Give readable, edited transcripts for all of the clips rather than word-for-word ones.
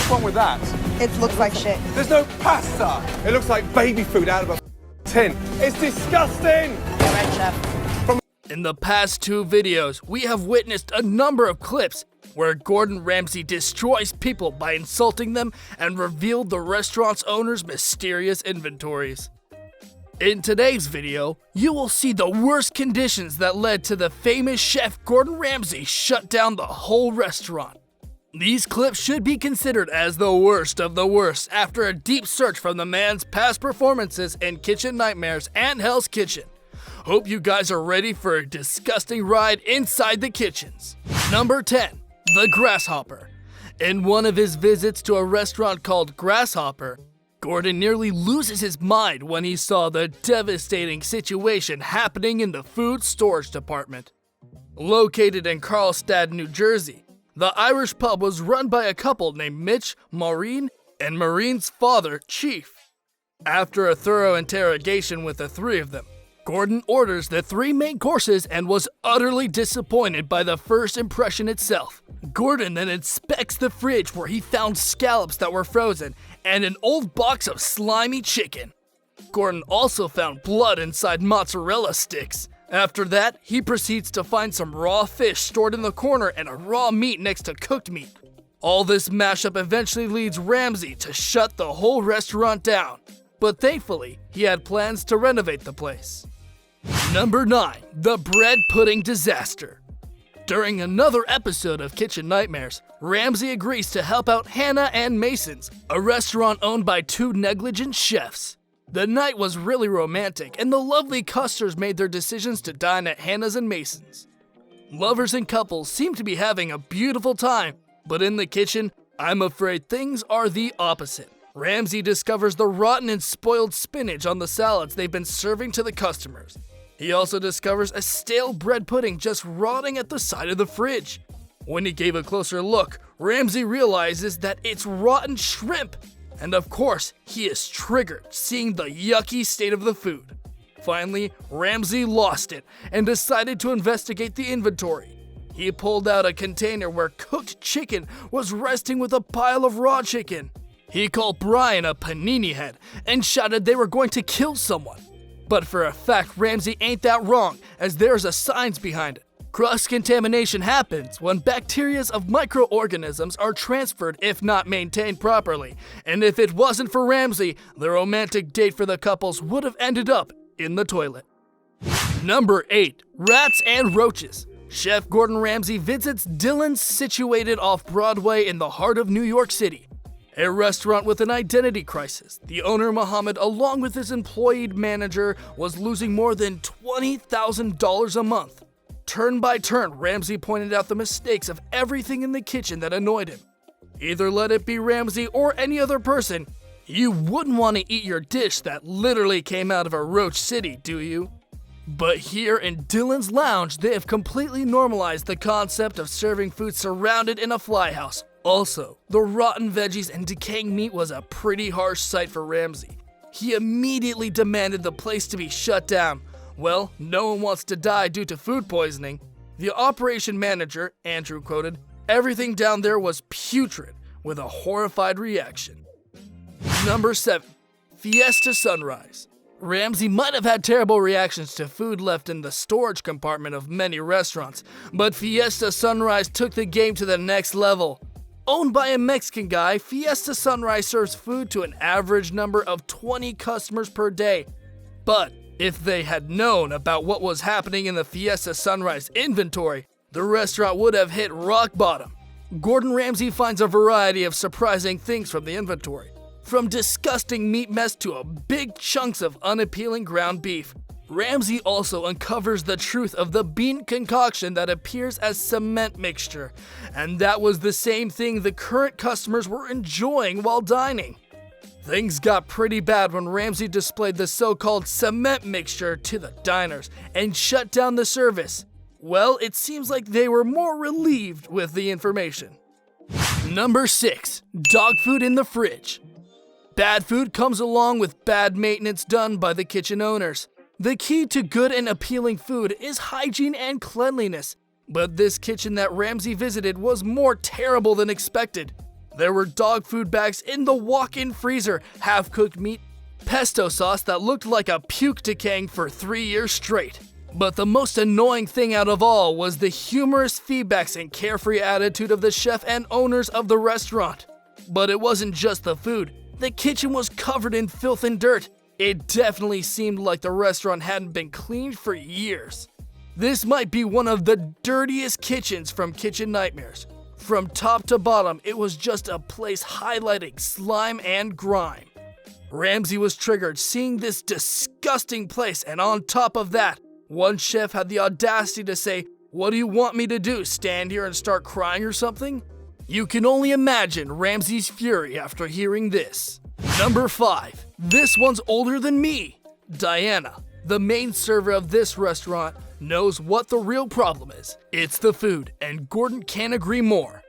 wrong with that? It looks like shit. There's no pasta. It looks like baby food out of a tin. It's disgusting. Yeah, right, chef. In the past 2 videos, we have witnessed a number of clips where Gordon Ramsay destroys people by insulting them and revealed the restaurant's owner's mysterious inventories. In today's video, you will see the worst conditions that led to the famous chef Gordon Ramsay shut down the whole restaurant. These clips should be considered as the worst of the worst after a deep search from the man's past performances in Kitchen Nightmares and Hell's Kitchen. Hope you guys are ready for a disgusting ride inside the kitchens. Number 10. The Grasshopper. In one of his visits to a restaurant called Grasshopper, Gordon nearly loses his mind when he saw the devastating situation happening in the food storage department. Located in Carlstadt, New Jersey, the Irish pub was run by a couple named Mitch, Maureen, and Maureen's father, Chief. After a thorough interrogation with the 3 of them, Gordon orders the 3 main courses and was utterly disappointed by the first impression itself. Gordon then inspects the fridge where he found scallops that were frozen and an old box of slimy chicken. Gordon also found blood inside mozzarella sticks. After that, he proceeds to find some raw fish stored in the corner and a raw meat next to cooked meat. All this mashup eventually leads Ramsay to shut the whole restaurant down, but thankfully, he had plans to renovate the place. Number 9. The Bread Pudding Disaster. During another episode of Kitchen Nightmares, Ramsay agrees to help out Hannah and Mason's, a restaurant owned by 2 negligent chefs. The night was really romantic, and the lovely customers made their decisions to dine at Hannah's and Mason's. Lovers and couples seem to be having a beautiful time, but in the kitchen, I'm afraid things are the opposite. Ramsay discovers the rotten and spoiled spinach on the salads they've been serving to the customers. He also discovers a stale bread pudding just rotting at the side of the fridge. When he gave a closer look, Ramsay realizes that it's rotten shrimp. And of course, he is triggered seeing the yucky state of the food. Finally, Ramsay lost it and decided to investigate the inventory. He pulled out a container where cooked chicken was resting with a pile of raw chicken. He called Brian a panini head and shouted they were going to kill someone. But for a fact, Ramsay ain't that wrong, as there's a science behind it. Cross-contamination happens when bacteria of microorganisms are transferred if not maintained properly. And if it wasn't for Ramsay, the romantic date for the couples would have ended up in the toilet. Number 8. Rats and Roaches. Chef Gordon Ramsay visits Dylan's, situated off Broadway in the heart of New York City. A restaurant with an identity crisis. The owner, Muhammad, along with his employee manager, was losing more than $20,000 a month. Turn by turn, Ramsay pointed out the mistakes of everything in the kitchen that annoyed him. Either let it be Ramsay or any other person, you wouldn't want to eat your dish that literally came out of a roach city, do you? But here in Dylan's Lounge, they have completely normalized the concept of serving food surrounded in a fly house. Also, the rotten veggies and decaying meat was a pretty harsh sight for Ramsay. He immediately demanded the place to be shut down. Well, no one wants to die due to food poisoning. The operation manager, Andrew, quoted, "Everything down there was putrid," with a horrified reaction. Number 7. Fiesta Sunrise. Ramsay might have had terrible reactions to food left in the storage compartment of many restaurants, but Fiesta Sunrise took the game to the next level. Owned by a Mexican guy, Fiesta Sunrise serves food to an average number of 20 customers per day. But if they had known about what was happening in the Fiesta Sunrise inventory, the restaurant would have hit rock bottom. Gordon Ramsay finds a variety of surprising things from the inventory, from disgusting meat mess to big chunks of unappealing ground beef. Ramsay also uncovers the truth of the bean concoction that appears as cement mixture, and that was the same thing the current customers were enjoying while dining. Things got pretty bad when Ramsay displayed the so-called cement mixture to the diners and shut down the service. Well, it seems like they were more relieved with the information. Number 6. Dog food in the fridge. Bad food comes along with bad maintenance done by the kitchen owners. The key to good and appealing food is hygiene and cleanliness, but this kitchen that Ramsay visited was more terrible than expected. There were dog food bags in the walk-in freezer, half-cooked meat, pesto sauce that looked like a puke decaying for 3 years straight. But the most annoying thing out of all was the humorous feedbacks and carefree attitude of the chef and owners of the restaurant. But it wasn't just the food. The kitchen was covered in filth and dirt. It definitely seemed like the restaurant hadn't been cleaned for years. This might be one of the dirtiest kitchens from Kitchen Nightmares. From top to bottom, it was just a place highlighting slime and grime. Ramsay was triggered seeing this disgusting place, and on top of that, one chef had the audacity to say, "What do you want me to do, stand here and start crying or something?" You can only imagine Ramsay's fury after hearing this. Number 5. This one's older than me. Diana, the main server of this restaurant, knows what the real problem is. It's the food, and Gordon can't agree more.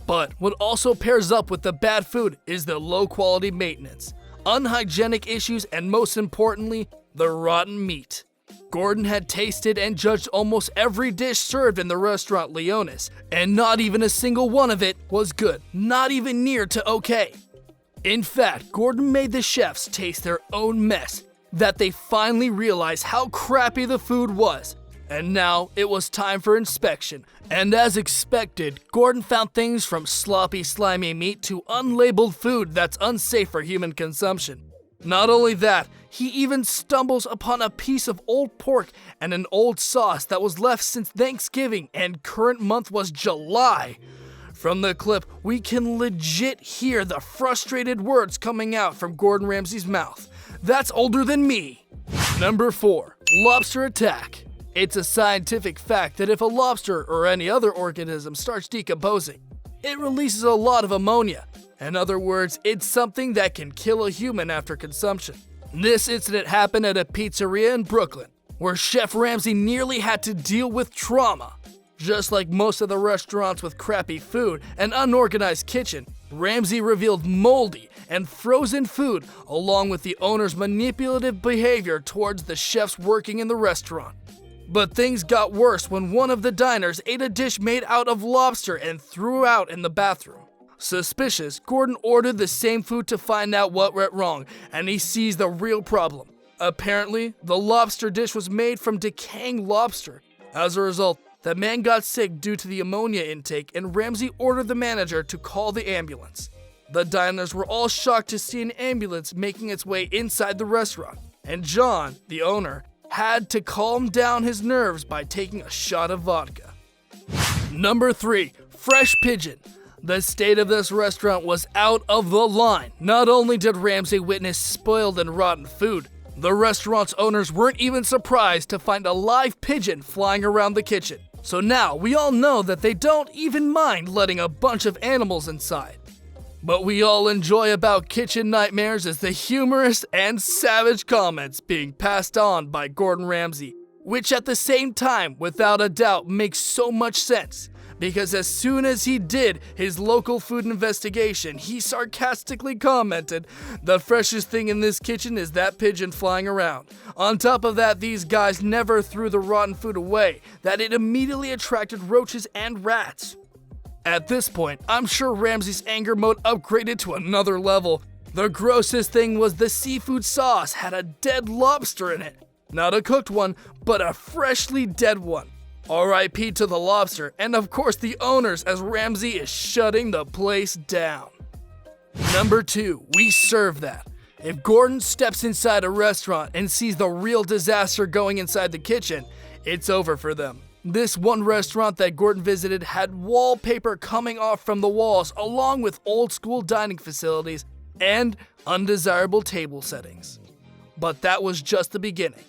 But what also pairs up with the bad food is the low-quality maintenance, unhygienic issues, and most importantly, the rotten meat. Gordon had tasted and judged almost every dish served in the restaurant Leonis, and not even a single one of it was good, not even near to okay. In fact, Gordon made the chefs taste their own mess, that they finally realized how crappy the food was. And now it was time for inspection. And as expected, Gordon found things from sloppy, slimy meat to unlabeled food that's unsafe for human consumption. Not only that, he even stumbles upon a piece of old pork and an old sauce that was left since Thanksgiving, and current month was July. From the clip, we can legit hear the frustrated words coming out from Gordon Ramsay's mouth. That's older than me. Number 4. Lobster attack. It's a scientific fact that if a lobster or any other organism starts decomposing, it releases a lot of ammonia. In other words, it's something that can kill a human after consumption. This incident happened at a pizzeria in Brooklyn, where Chef Ramsay nearly had to deal with trauma. Just like most of the restaurants with crappy food and unorganized kitchen, Ramsay revealed moldy and frozen food along with the owner's manipulative behavior towards the chefs working in the restaurant. But things got worse when one of the diners ate a dish made out of lobster and threw out in the bathroom. Suspicious, Gordon ordered the same food to find out what went wrong, and he sees the real problem. Apparently, the lobster dish was made from decaying lobster. As a result, the man got sick due to the ammonia intake, and Ramsay ordered the manager to call the ambulance. The diners were all shocked to see an ambulance making its way inside the restaurant, and John, the owner, had to calm down his nerves by taking a shot of vodka. Number 3. Fresh pigeon. The state of this restaurant was out of the line. Not only did Ramsay witness spoiled and rotten food, the restaurant's owners weren't even surprised to find a live pigeon flying around the kitchen. So now we all know that they don't even mind letting a bunch of animals inside. But we all enjoy about Kitchen Nightmares is the humorous and savage comments being passed on by Gordon Ramsay, which at the same time, without a doubt, makes so much sense. Because as soon as he did his local food investigation, he sarcastically commented, "The freshest thing in this kitchen is that pigeon flying around." On top of that, these guys never threw the rotten food away, that it immediately attracted roaches and rats. At this point, I'm sure Ramsay's anger mode upgraded to another level. The grossest thing was the seafood sauce had a dead lobster in it. Not a cooked one, but a freshly dead one. RIP to the lobster, and of course the owners, as Ramsay is shutting the place down. Number 2, we serve that. If Gordon steps inside a restaurant and sees the real disaster going inside the kitchen, it's over for them. This one restaurant that Gordon visited had wallpaper coming off from the walls, along with old school dining facilities and undesirable table settings. But that was just the beginning.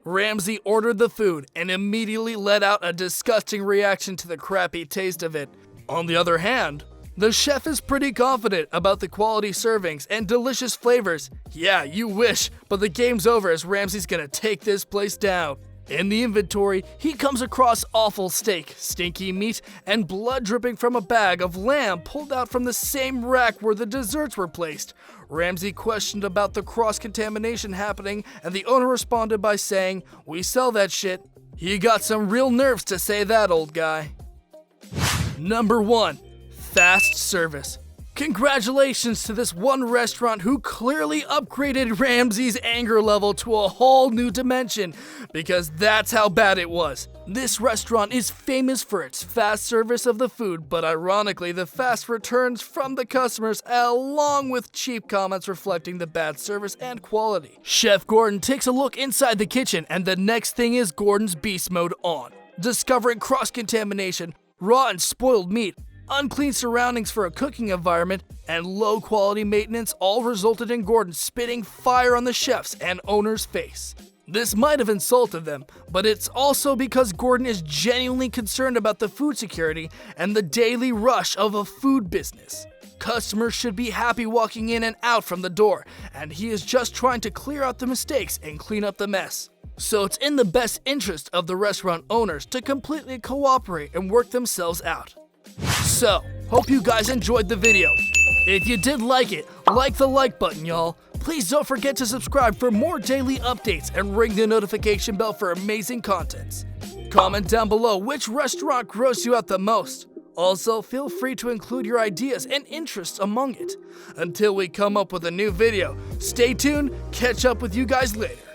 Ramsay ordered the food and immediately let out a disgusting reaction to the crappy taste of it. On the other hand, the chef is pretty confident about the quality servings and delicious flavors. Yeah, you wish, but the game's over as Ramsay's gonna take this place down. In the inventory, he comes across awful steak, stinky meat, and blood dripping from a bag of lamb pulled out from the same rack where the desserts were placed. Ramsay questioned about the cross-contamination happening, and the owner responded by saying, "We sell that shit." He got some real nerves to say that, old guy. Number 1. Fast service. Congratulations to this one restaurant who clearly upgraded Ramsay's anger level to a whole new dimension, because that's how bad it was. This restaurant is famous for its fast service of the food, but ironically the fast returns from the customers along with cheap comments reflecting the bad service and quality. Chef Gordon takes a look inside the kitchen, and the next thing is Gordon's beast mode on. Discovering cross-contamination, raw and spoiled meat, unclean surroundings for a cooking environment, and low-quality maintenance all resulted in Gordon spitting fire on the chef's and owner's face. This might have insulted them, but it's also because Gordon is genuinely concerned about the food security and the daily rush of a food business. Customers should be happy walking in and out from the door, and he is just trying to clear out the mistakes and clean up the mess. So it's in the best interest of the restaurant owners to completely cooperate and work themselves out. So, hope you guys enjoyed the video. If you did like it, like the like button, y'all. Please don't forget to subscribe for more daily updates and ring the notification bell for amazing contents. Comment down below which restaurant grossed you out the most. Also, feel free to include your ideas and interests among it. Until we come up with a new video, stay tuned, catch up with you guys later.